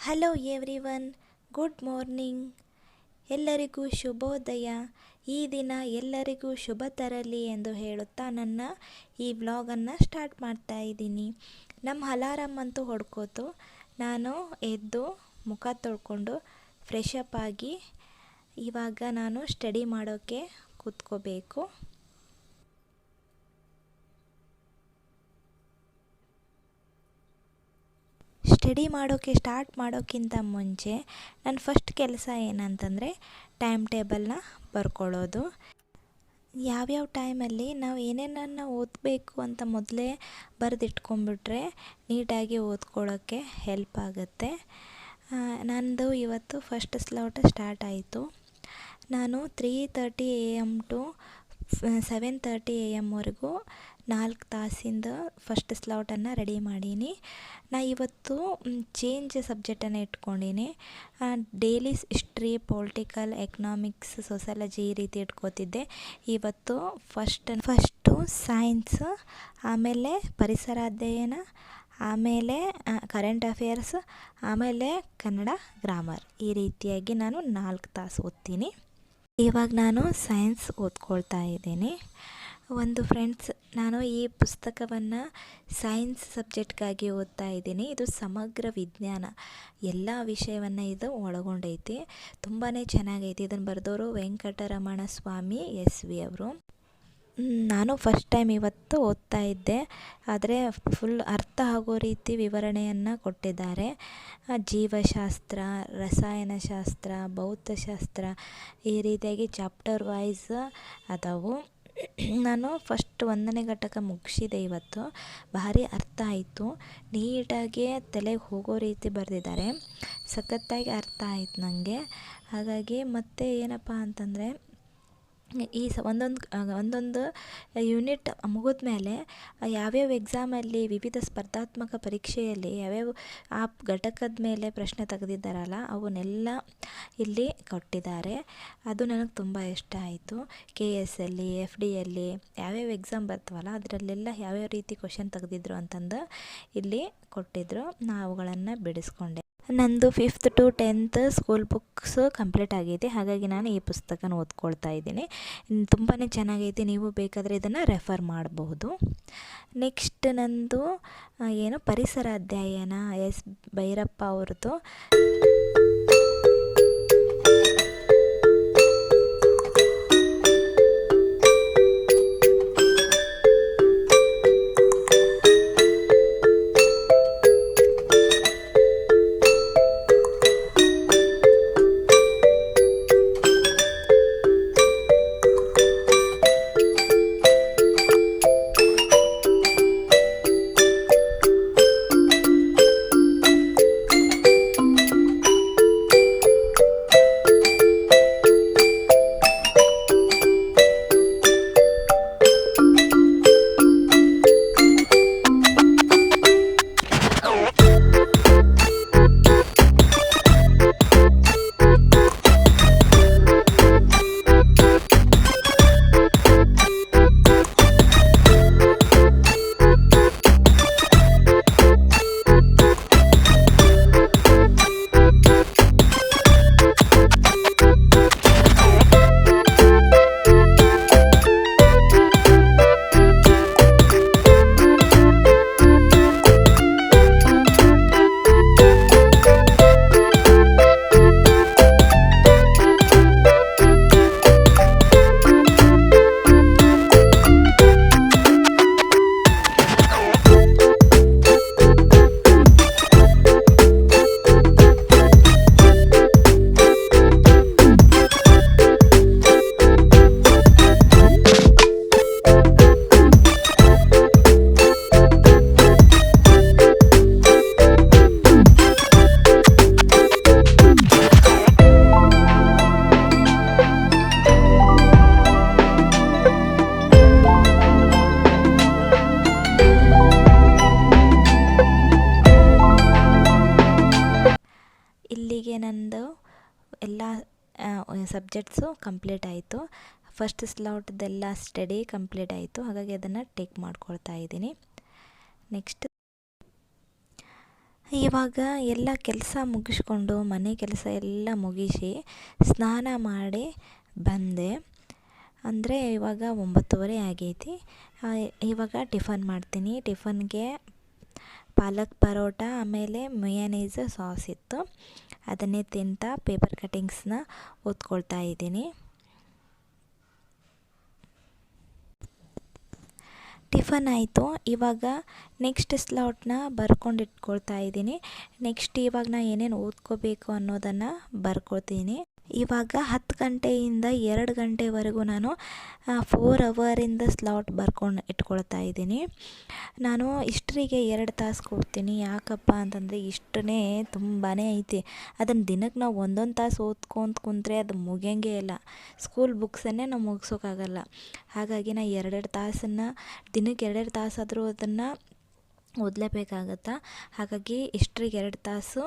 Hello everyone, good morning. ಎಲ್ಲರಿಗೂ ಶುಭೋದಯ. ಈ ದಿನ ಎಲ್ಲರಿಗೂ ಶುಭ ತರಲಿ ಎಂದು ಹೇಳುತ್ತಾ ನನ್ನ ಈ ವ್ಲಾಗನ್ನು ಸ್ಟಾರ್ಟ್ ಮಾಡ್ತಾ ಇದ್ದೀನಿ. ನಮ್ಮ ಅಲಾರಮ್ ಅಂತೂ ಹೊಡ್ಕೋತು. ನಾನು ಎದ್ದು ಮುಖ ತೊಳ್ಕೊಂಡು ಫ್ರೆಶ್ ಅಪ್ ಆಗಿ ಇವಾಗ ನಾನು ಸ್ಟಡಿ ಮಾಡೋಕ್ಕೆ ಕೂತ್ಕೋಬೇಕು. ಸ್ಟಡಿ ಸ್ಟಾರ್ಟ್ ಮಾಡೋಕ್ಕಿಂತ ಮುಂಚೆ ನನ್ನ ಫಸ್ಟ್ ಕೆಲಸ ಏನಂತಂದರೆ ಟೈಮ್ ಟೇಬಲ್ನ ಬರ್ಕೊಳ್ಳೋದು. ಯಾವ್ಯಾವ ಟೈಮಲ್ಲಿ ನಾವು ಏನೇನನ್ನು ಓದಬೇಕು ಅಂತ ಮೊದಲೇ ಬರೆದಿಟ್ಕೊಂಡ್ಬಿಟ್ರೆ ನೀಟಾಗಿ ಓದ್ಕೊಳ್ಳೋಕ್ಕೆ ಹೆಲ್ಪ್ ಆಗುತ್ತೆ. ನಂದು ಇವತ್ತು ಫಸ್ಟ್ ಸ್ಲಾಟ್ ಸ್ಟಾರ್ಟ್ ಆಯಿತು. ನಾನು 3:30 AM ಟು 7:30 AM ವರೆಗೂ 4 ತಾಸಿಂದ ಫಸ್ಟ್ ಸ್ಲಾಟನ್ನು ರೆಡಿ ಮಾಡೀನಿ. ನಾ ಇವತ್ತು ಚೇಂಜ್ ಸಬ್ಜೆಕ್ಟನ್ನು ಇಟ್ಕೊಂಡೀನಿ. Daily history, political, economics, sociology ಈ ರೀತಿ ಇಟ್ಕೋತಿದ್ದೆ. ಇವತ್ತು ಫಸ್ಟು ಸೈನ್ಸ್, ಆಮೇಲೆ ಪರಿಸರ ಅಧ್ಯಯನ, ಆಮೇಲೆ ಕರೆಂಟ್ ಅಫೇರ್ಸ್, ಆಮೇಲೆ ಕನ್ನಡ ಗ್ರಾಮರ್. ಈ ರೀತಿಯಾಗಿ ನಾನು 4 ತಾಸು ಓದ್ತೀನಿ. ಇವಾಗ ನಾನು ಸೈನ್ಸ್ ಓದ್ಕೊಳ್ತಾ ಇದ್ದೀನಿ. ನಾನು ಈ ಪುಸ್ತಕವನ್ನು ಸೈನ್ಸ್ ಸಬ್ಜೆಕ್ಟ್ಗಾಗಿ ಓದ್ತಾ ಇದ್ದೀನಿ. ಇದು ಸಮಗ್ರ ವಿಜ್ಞಾನ, ಎಲ್ಲ ವಿಷಯವನ್ನು ಇದು ಒಳಗೊಂಡೈತಿ. ತುಂಬಾ ಚೆನ್ನಾಗೈತಿ. ಇದನ್ನು ಬರೆದವರು ವೆಂಕಟರಮಣ ಸ್ವಾಮಿ SV ಅವರು. ನಾನು ಫಸ್ಟ್ ಟೈಮ್ ಇವತ್ತು ಓದ್ತಾ ಇದ್ದೆ, ಆದರೆ ಫುಲ್ ಅರ್ಥ ಆಗೋ ರೀತಿ ವಿವರಣೆಯನ್ನು ಕೊಟ್ಟಿದ್ದಾರೆ. ಜೀವಶಾಸ್ತ್ರ, ರಸಾಯನಶಾಸ್ತ್ರ, ಭೌತಶಾಸ್ತ್ರ ಈ ರೀತಿಯಾಗಿ ಚಾಪ್ಟರ್ ವೈಸ್ ಅದಾವು. ನಾನು ಫಸ್ಟ್ 1ನೇ ಘಟಕ ಮುಗಿಸಿದೆ ಇವತ್ತು. ಭಾರಿ ಅರ್ಥ ಆಯಿತು. ನೀಟಾಗಿ ತಲೆಗೆ ಹೋಗೋ ರೀತಿ ಬರೆದಿದ್ದಾರೆ. ಸಖತ್ತಾಗಿ ಅರ್ಥ ಆಯ್ತು ನನಗೆ. ಹಾಗಾಗಿ ಮತ್ತೆ ಏನಪ್ಪ ಅಂತಂದರೆ ಈ ಒಂದೊಂದು ಯೂನಿಟ್ ಮುಗಿದ ಮೇಲೆ ಯಾವ್ಯಾವ ಎಕ್ಸಾಮಲ್ಲಿ, ವಿವಿಧ ಸ್ಪರ್ಧಾತ್ಮಕ ಪರೀಕ್ಷೆಯಲ್ಲಿ ಯಾವ್ಯಾವ ಆ ಘಟಕದ ಮೇಲೆ ಪ್ರಶ್ನೆ ತೆಗೆದಿದ್ದಾರಲ್ಲ ಅವನ್ನೆಲ್ಲ ಇಲ್ಲಿ ಕೊಟ್ಟಿದ್ದಾರೆ. ಅದು ನನಗೆ ತುಂಬ ಇಷ್ಟ ಆಯಿತು. KS ಅಲ್ಲಿ, FDಯಲ್ಲಿ ಯಾವ್ಯಾವ ಎಕ್ಸಾಮ್ ಬರ್ತಾವಲ್ಲ ಅದರಲ್ಲೆಲ್ಲ ಯಾವ್ಯಾವ ರೀತಿ ಕ್ವಶನ್ ತೆಗೆದಿದ್ರು ಅಂತಂದು ಇಲ್ಲಿ ಕೊಟ್ಟಿದ್ದರು. ನಾನು ಅವುಗಳನ್ನು ಬಿಡಿಸ್ಕೊಂಡೆ. ನಂದು 5th to 10th school books complete ಆಗಿದೆ. ಹಾಗಾಗಿ ನಾನು ಈ ಪುಸ್ತಕನ ಓದ್ಕೊಳ್ತಾ ಇದ್ದೀನಿ. ತುಂಬಾ ಚೆನ್ನಾಗೈತಿ. ನೀವು ಬೇಕಾದರೆ ಇದನ್ನು ರೆಫರ್ ಮಾಡಬಹುದು. ನೆಕ್ಸ್ಟ್ ನಂದು ಪರಿಸರ ಅಧ್ಯಯನ, S ಭೈರಪ್ಪ ಅವ್ರದ್ದು. ಇಲ್ಲಿಗೆ ನಂದು ಎಲ್ಲ ಸಬ್ಜೆಕ್ಟ್ಸು ಕಂಪ್ಲೀಟ್ ಆಯಿತು. ಫಸ್ಟ್ ಸ್ಲಾಟ್ದೆಲ್ಲ ಸ್ಟಡಿ ಕಂಪ್ಲೀಟ್ ಆಯಿತು. ಹಾಗಾಗಿ ಅದನ್ನು ಟೇಕ್ ಮಾಡ್ಕೊಳ್ತಾ ಇದ್ದೀನಿ. ನೆಕ್ಸ್ಟ್ ಇವಾಗ ಎಲ್ಲ ಕೆಲಸ ಮುಗಿಸ್ಕೊಂಡು ಮನೆ ಕೆಲಸ ಎಲ್ಲ ಮುಗಿಸಿ ಸ್ನಾನ ಮಾಡಿ ಬಂದೆ. ಅಂದರೆ ಇವಾಗ 9:30 ಆಗೈತಿ. ಇವಾಗ ಟಿಫನ್ ಮಾಡ್ತೀನಿ. ಟಿಫನ್ಗೆ ಪಾಲಕ್ ಪರೋಟ ಆಮೇಲೆ ಮಯೋನೈಸ್ ಸಾಸ್ ಇತ್ತು. ಅದನ್ನೇ ತಿಂತಾ ಪೇಪರ್ ಕಟ್ಟಿಂಗ್ಸ್ನ ಓದ್ಕೊಳ್ತಾ ಇದ್ದೀನಿ. ಟಿಫನ್ ಆಯಿತು. ಇವಾಗ ನೆಕ್ಸ್ಟ್ ಸ್ಲಾಟ್ನ ಬರ್ಕೊಂಡು ಇಟ್ಕೊಳ್ತಾ ಇದ್ದೀನಿ. ನೆಕ್ಸ್ಟ್ ಇವಾಗ ನಾನು ಏನೇನು ಓದ್ಕೋಬೇಕು ಅನ್ನೋದನ್ನು ಬರ್ಕೊಳ್ತೀನಿ. ಇವಾಗ 10 ಗಂಟೆಯಿಂದ 2 ಗಂಟೆವರೆಗೂ ನಾನು 4 ಅವರಿಂದ ಸ್ಲಾಟ್ ಬರ್ಕೊಂಡು ಇಟ್ಕೊಳ್ತಾ ಇದ್ದೀನಿ. ನಾನು ಹಿಸ್ಟ್ರಿಗೆ 2 ತಾಸು ಕೊಡ್ತೀನಿ. ಯಾಕಪ್ಪ ಅಂತಂದರೆ ಹಿಸ್ಟ್ರಿನೇ ತುಂಬಾ ಐತಿ. ಅದನ್ನು ದಿನಕ್ಕೆ ನಾವು ಒಂದೊಂದು ತಾಸು ಓದ್ಕೊಂತ ಕುಂತ್ರೆ ಅದು ಮುಗಿಯಂಗೆ ಇಲ್ಲ. ಸ್ಕೂಲ್ ಬುಕ್ಸನ್ನೇ ನಾವು ಮುಗಿಸೋಕ್ಕಾಗಲ್ಲ. ಹಾಗಾಗಿ ನಾನು 2 ತಾಸನ್ನು ದಿನಕ್ಕೆ 2 ತಾಸಾದರೂ ಅದನ್ನು ಓದಲೇಬೇಕಾಗತ್ತೆ. ಹಾಗಾಗಿ ಹಿಸ್ಟ್ರಿಗೆ 2 ತಾಸು